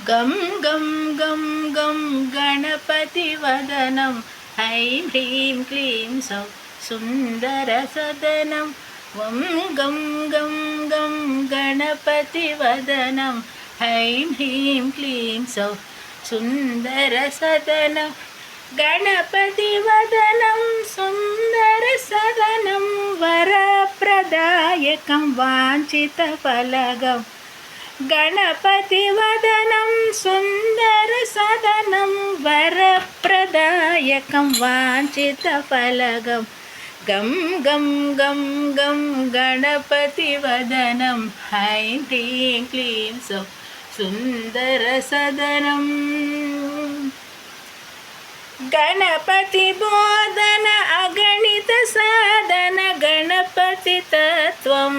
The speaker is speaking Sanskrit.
गं गं गं गं गणपतिवदनं ऐं ह्रीं क्लीं सौः सुन्दरसदनं वं गं गं गं गणपतिवदनं ऐं ह्रीं क्लीं सौः सुन्दरसदनं गणपतिवदनं सुन्दरसदनं वरप्रदायकं वाञ्छितफलदम् गणपतिवदनं सुन्दरसदनं वरप्रदायकं वाञ्छितफलदम् गं गं गं गं गणपतिवदनं ऐं ह्रीं क्लीं सौः सुन्दरसदनम् गणपतिबोधन अगणितसाधन गणपतितत्त्वम्